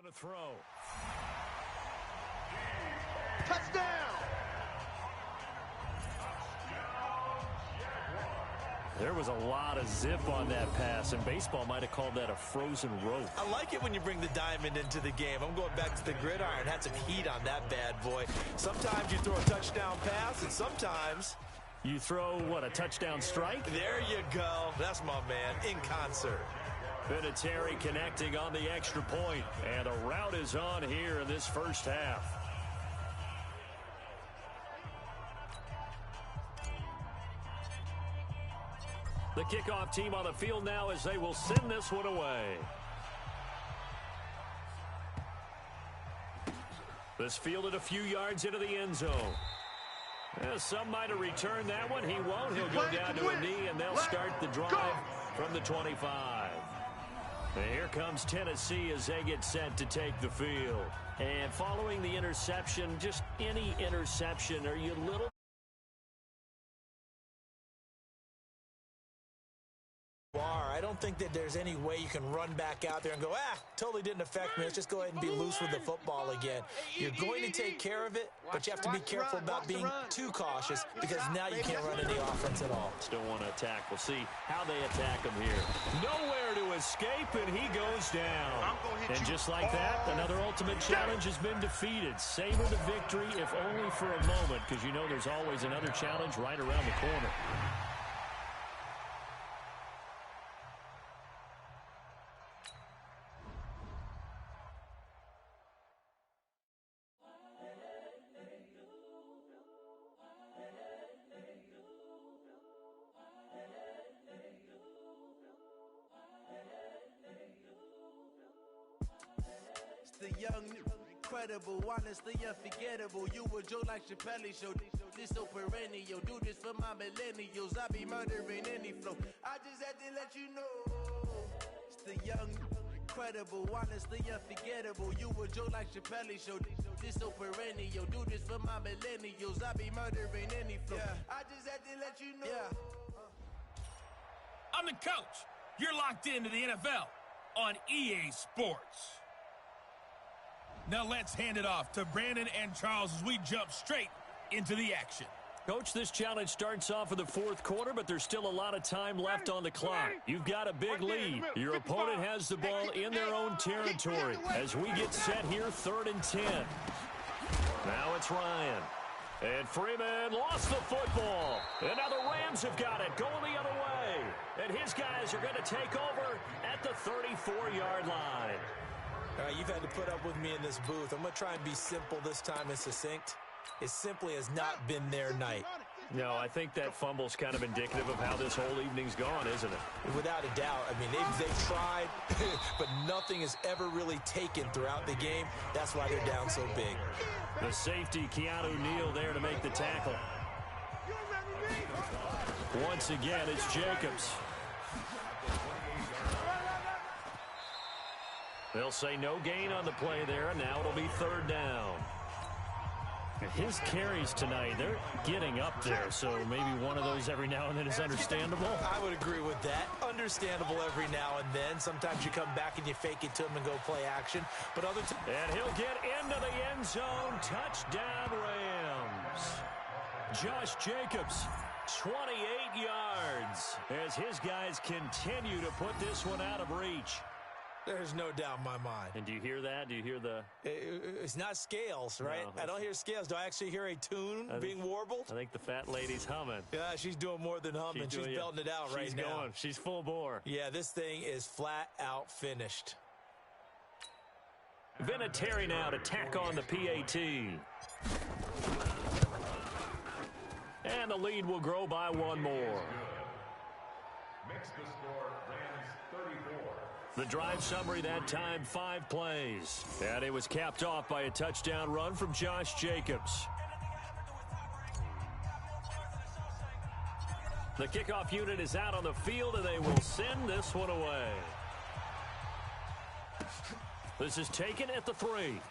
to throw. Touchdown! There was a lot of zip on that pass, and baseball might have called that a frozen rope. I like it when you bring the diamond into the game. I'm going back to the gridiron. Had some heat on that bad boy. Sometimes you throw a touchdown pass, and sometimes you throw, what, a touchdown strike? There you go. That's my man, in concert. Vinatieri connecting on the extra point, and a rout is on here in this first half. The kickoff team on the field now as they will send this one away. This fielded a few yards into the end zone. Some might have returned that one. He won't. He'll go down to a knee, and they'll start the drive from the 25. And here comes Tennessee as they get set to take the field. And following the interception, just any interception, are you a little... I don't think that there's any way you can run back out there and go, totally didn't affect me. Let's just go ahead and be loose with the football again. You're going to take care of it, but you have to be careful about being too cautious because now you can't run any offense at all. Still want to attack. We'll see how they attack him here. Nowhere to escape, and he goes down. And just like that, another ultimate challenge has been defeated. Savor the victory, if only for a moment, because you know there's always another challenge right around the corner. The young, incredible, honestly unforgettable. You a Joe like Chappelle show. This so perennial. Do this for my millennials. I be murdering any flow. I just had to let you know. It's the young, incredible, honestly unforgettable. You a Joe like Chappelle show. This so perennial. Do this for my millennials. I be murdering any flow. I just had to let you know. I'm the coach. You're locked into the NFL on EA Sports. Now let's hand it off to Brandon and Charles as we jump straight into the action. Coach, this challenge starts off in the fourth quarter, but there's still a lot of time left on the clock. You've got a big lead. Your opponent has the ball in their own territory. As we get set here, 3rd and 10. Now it's Ryan. And Freeman lost the football. And now the Rams have got it, going the other way. And his guys are going to take over at the 34-yard line. You've had to put up with me in this booth. I'm going to try and be simple this time and succinct. It simply has not been their night. No, I think that fumble's kind of indicative of how this whole evening's gone, isn't it? Without a doubt. I mean, they've tried, but nothing is ever really taken throughout the game. That's why they're down so big. The safety, Keanu Neal, there to make the tackle. Once again, it's Jacobs. They'll say no gain on the play there, and now it'll be 3rd down. His carries tonight, they're getting up there, so maybe one of those every now and then is understandable. I would agree with that. Understandable every now and then. Sometimes you come back and you fake it to him and go play action. But other times... And he'll get into the end zone. Touchdown, Rams. Josh Jacobs, 28 yards, as his guys continue to put this one out of reach. There's no doubt in my mind. And do you hear that? Do you hear the... It's not scales, right? No, I don't hear scales. Do I actually hear a tune being warbled? I think the fat lady's humming. Yeah, she's doing more than humming. She's belting it out right now. She's going. She's full bore. Yeah, this thing is flat out finished. Vinatieri now to tack on the PAT. And the lead will grow by one more. Makes the score Rams 34. The drive summary that time, 5 plays. And it was capped off by a touchdown run from Josh Jacobs. The kickoff unit is out on the field, and they will send this one away. This is taken at the 3.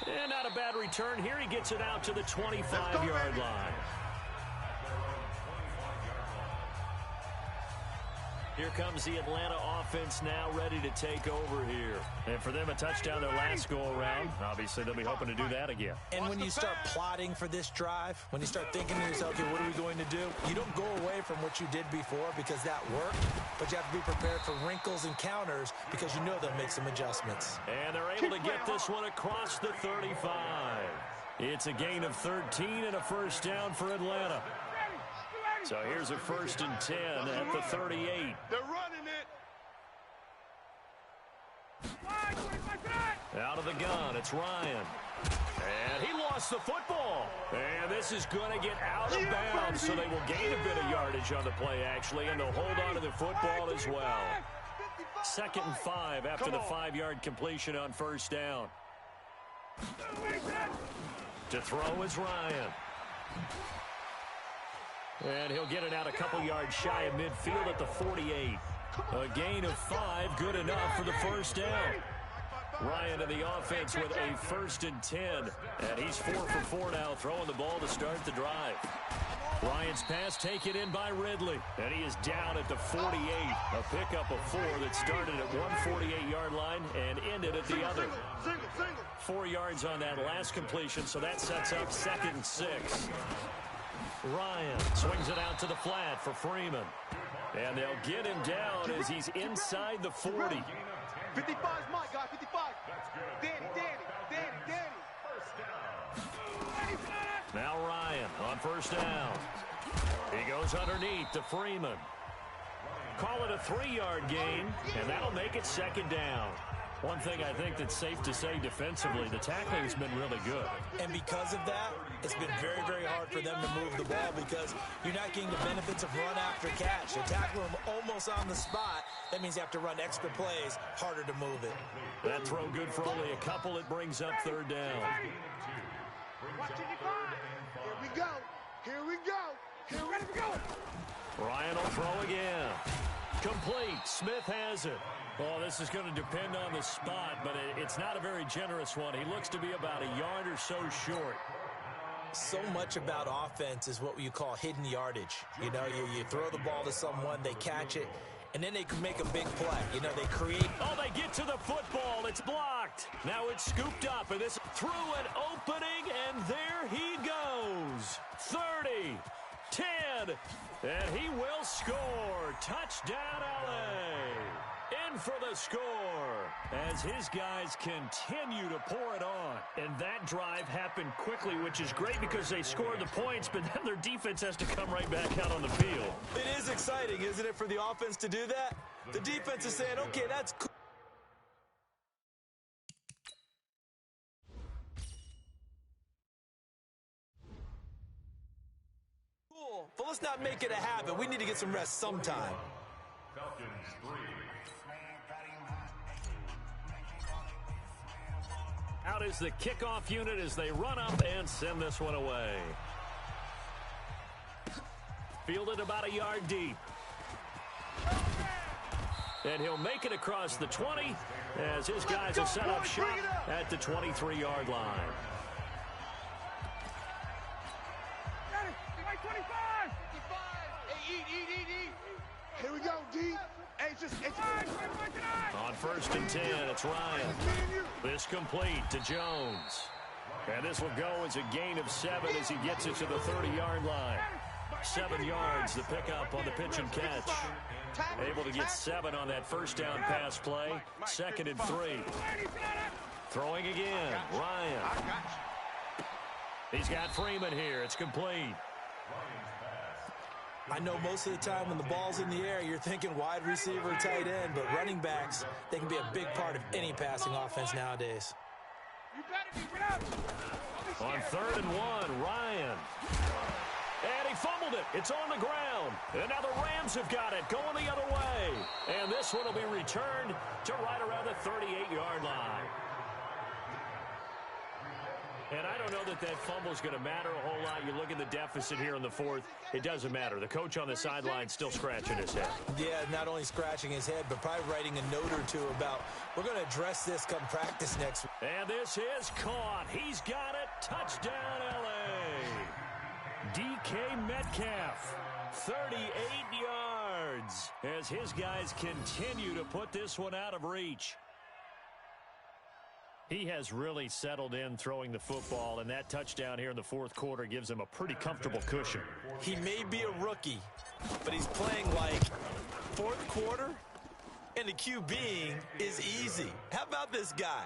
And not a bad return here. He gets it out to the 25-yard line. Here comes the Atlanta offense now ready to take over here. And for them, a touchdown their last go-around. Obviously, they'll be hoping to do that again. And when you start plotting for this drive, when you start thinking to yourself, okay, what are we going to do? You don't go away from what you did before because that worked, but you have to be prepared for wrinkles and counters because you know they'll make some adjustments. And they're able to get this one across the 35. It's a gain of 13 and a first down for Atlanta. So here's a 1st and 10 at the 38. They're running it. Out of the gun, it's Ryan. And he lost the football. And this is going to get out of bounds, so they will gain a bit of yardage on the play, actually, and they'll hold on to the football as well. 2nd and 5 after the 5-yard completion on first down. To throw is Ryan. And he'll get it out a couple yards shy of midfield at the 48. A gain of 5, good enough for the first down. Ryan and the offense with a 1st and 10. And he's 4 for 4 now, throwing the ball to start the drive. Ryan's pass taken in by Ridley. And he is down at the 48. A pickup of 4 that started at one 48-yard line and ended at the other. 4 yards on that last completion, so that sets up 2nd and 6. Ryan swings it out to the flat for Freeman. And they'll get him down as he's inside the 40. 55 is my guy, 55. Danny. Now Ryan on first down. He goes underneath to Freeman. Call it a 3-yard gain, and that'll make it 2nd down. One thing I think that's safe to say defensively, the tackling has been really good. And because of that, it's been very, very hard for them to move the ball because you're not getting the benefits of run after catch. You tackle them almost on the spot. That means you have to run extra plays, harder to move it. That throw good for only a couple. It brings up 3rd down. Here we go. Ryan will throw again. Complete. Smith has it. Oh, this is going to depend on the spot, but it's not a very generous one. He looks to be about a yard or so short. So much about offense is what you call hidden yardage. You know, you throw the ball to someone, they catch it, and then they can make a big play. You know, they create. Oh, they get to the football. It's blocked. Now it's scooped up, and this through an opening, and there he goes. 30, 10, and he will score. Touchdown, L.A. In for the score as his guys continue to pour it on. And that drive happened quickly, which is great because they scored the points, but then their defense has to come right back out on the field. It is exciting, isn't it, for the offense to do that? The defense is saying, okay, that's cool. But let's not make it a habit. We need to get some rest sometime. Falcons 3. Out is the kickoff unit as they run up and send this one away. Fielded about a yard deep. And he'll make it across the 20 as his guys have set up shop at the 23-yard line. Here we go, D. On 1st and 10, it's Ryan. This complete to Jones. And this will go as a gain of 7 as he gets it to the 30-yard line. 7 yards, the pickup on the pitch and catch. Able to get 7 on that first down pass play. 2nd and 3. Throwing again, Ryan. He's got Freeman here. It's complete. I know most of the time when the ball's in the air, you're thinking wide receiver, tight end, but running backs, they can be a big part of any passing offense nowadays. On 3rd and 1, Ryan. And he fumbled it. It's on the ground. And now the Rams have got it going the other way. And this one will be returned to right around the 38-yard line. And I don't know that fumble is going to matter a whole lot. You look at the deficit here in the 4th. It doesn't matter. The coach on the sideline still scratching his head. Yeah, not only scratching his head, but probably writing a note or two about, we're going to address this come practice next week. And this is caught. He's got it. Touchdown, L.A. DK Metcalf, 38 yards. as his guys continue to put this one out of reach. He has really settled in throwing the football, and that touchdown here in the fourth quarter gives him a pretty comfortable cushion. He may be a rookie, but he's playing like fourth quarter, and the QBing is easy. How about this guy?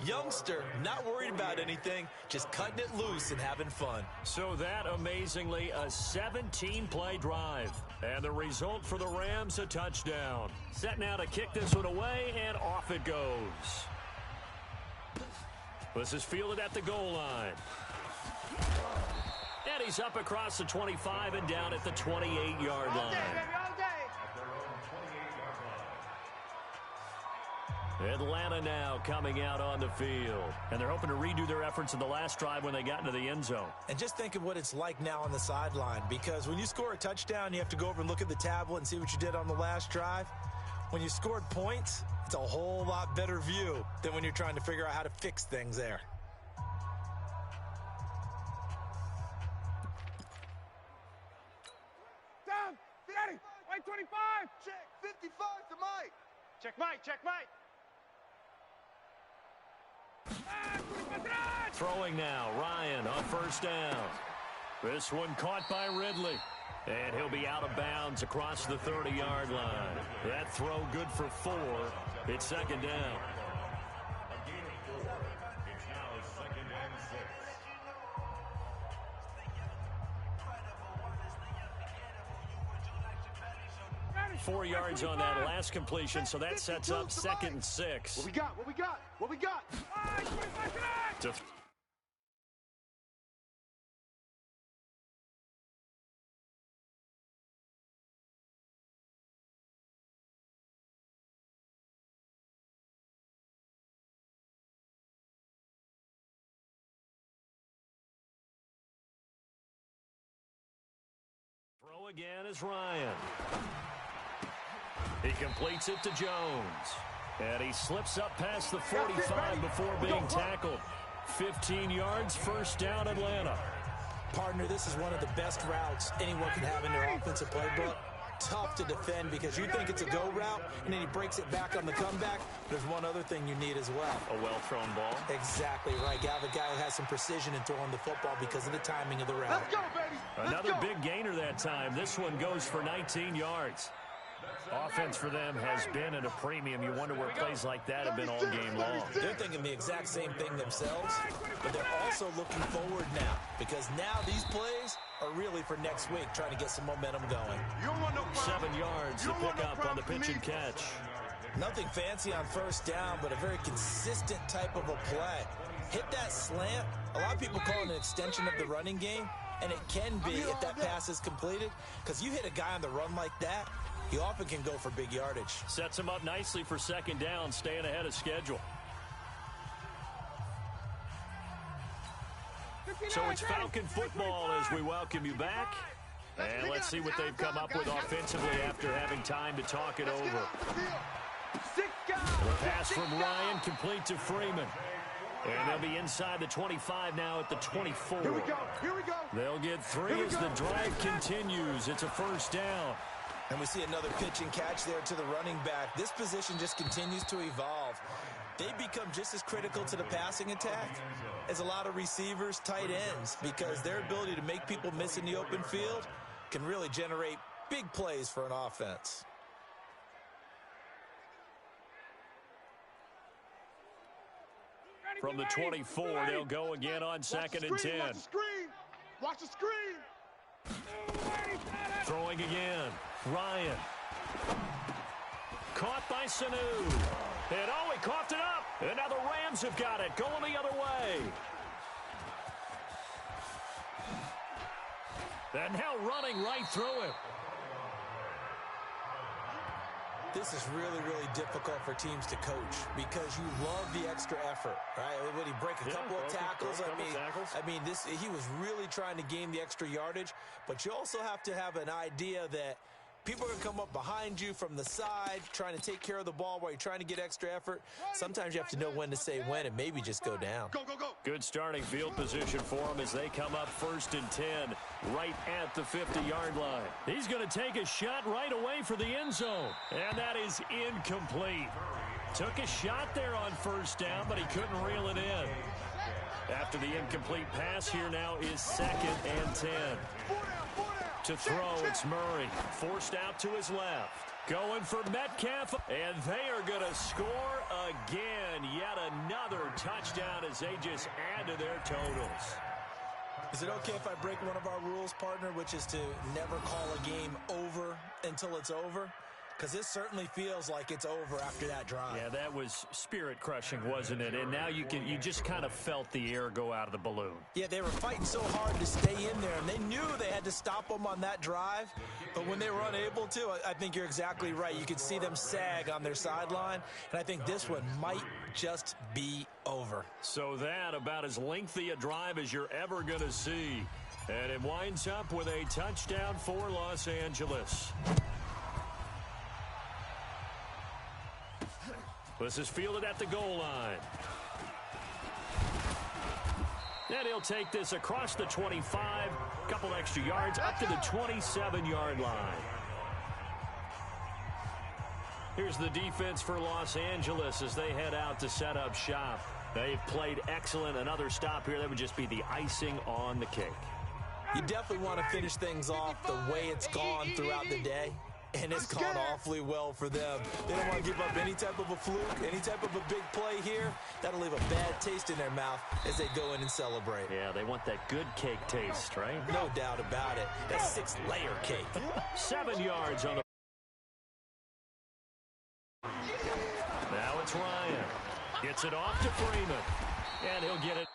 Youngster, not worried about anything, just cutting it loose and having fun. So that, amazingly, a 17-play drive. And the result for the Rams, a touchdown. Set now to kick this one away, and off it goes. This is fielded at the goal line. And he's up across the 25 and down at the 28-yard line. Atlanta now coming out on the field. And they're hoping to redo their efforts in the last drive when they got into the end zone. And just think of what it's like now on the sideline, because when you score a touchdown, you have to go over and look at the tablet and see what you did on the last drive. When you scored points, it's a whole lot better view than when you're trying to figure out how to fix things there. Down, Daddy, right 25. Check, 55 to Mike. Check Mike, check Mike. Throwing now, Ryan on first down. This one caught by Ridley. And he'll be out of bounds across the 30-yard line. That throw good for 4. It's second down. A gain of 4. It's now 2nd and 6. 4 yards on that last completion, so that sets up 2nd and 6. What we got? What we got? What we got? Throw again is Ryan. He completes it to Jones. And he slips up past the 45 before being tackled. 15 yards, first down, Atlanta. Partner, this is one of the best routes anyone can have in their offensive playbook. Tough to defend because you think it's a go route, and then he breaks it back on the comeback. There's one other thing you need as well. A well-thrown ball. Exactly right. You have a guy who has some precision in throwing the football because of the timing of the route. Let's go, baby. Another big gainer that time. This one goes for 19 yards. Offense for them has been at a premium. You wonder where plays like that have been all game long. They're thinking the exact same thing themselves, but they're also looking forward now because now these plays are really for next week, trying to get some momentum going. 7 yards to pick up on the pitch and catch. Nothing fancy on first down, but a very consistent type of a play. Hit that slant. A lot of people call it an extension of the running game, and it can be if that pass is completed, because you hit a guy on the run like that, he often can go for big yardage. Sets him up nicely for second down, staying ahead of schedule. So it's Falcon football as we welcome you back. And let's see what they've come up with offensively after having time to talk it over. The pass from Ryan complete to Freeman. And they'll be inside the 25 now at the 24. Here we go. Here we go. They'll get 3 as the drive continues. It's a first down. And we see another pitch and catch there to the running back. This position just continues to evolve. They become just as critical to the passing attack as a lot of receivers, tight ends, because their ability to make people miss in the open field can really generate big plays for an offense. From the 24, they'll go again on 2nd and 10. Watch the screen. Watch the screen. Throwing again. Ryan. Caught by Sanu. And oh, he coughed it up. And now the Rams have got it. Going the other way. And now running right through him. This is really, really difficult for teams to coach because you love the extra effort, right? Would he break a couple of tackles? I mean, he was really trying to gain the extra yardage, but you also have to have an idea that People are going to come up behind you from the side, trying to take care of the ball while you're trying to get extra effort. Sometimes you have to know when to say when and maybe just go down. Go, go, go. Good starting field position for him as they come up 1st and 10 right at the 50-yard line. He's going to take a shot right away for the end zone, and that is incomplete. Took a shot there on 1st down, but he couldn't reel it in. After the incomplete pass, here now is 2nd and 10. To throw, it's Murray. Forced out to his left. Going for Metcalf, and they are going to score again. Yet another touchdown as they just add to their totals. Is it okay if I break one of our rules, partner, which is to never call a game over until it's over? Because this certainly feels like it's over after that drive. Yeah, that was spirit-crushing, wasn't it? And now you just kind of felt the air go out of the balloon. Yeah, they were fighting so hard to stay in there, and they knew they had to stop them on that drive. But when they were unable to, I think you're exactly right. You could see them sag on their sideline, and I think this one might just be over. So that about as lengthy a drive as you're ever going to see. And it winds up with a touchdown for Los Angeles. This is fielded at the goal line. And he'll take this across the 25, couple extra yards, up to the 27-yard line. Here's the defense for Los Angeles as they head out to set up shop. They've played excellent. Another stop here, that would just be the icing on the cake. You definitely want to finish things off the way it's gone throughout the day. And it's gone awfully well for them. They don't want to give up any type of a fluke, any type of a big play here. That'll leave a bad taste in their mouth as they go in and celebrate. Yeah, they want that good cake taste, right? No doubt about it. That 6-layer cake. 7 yards on the... Now it's Ryan. Gets it off to Freeman. And he'll get it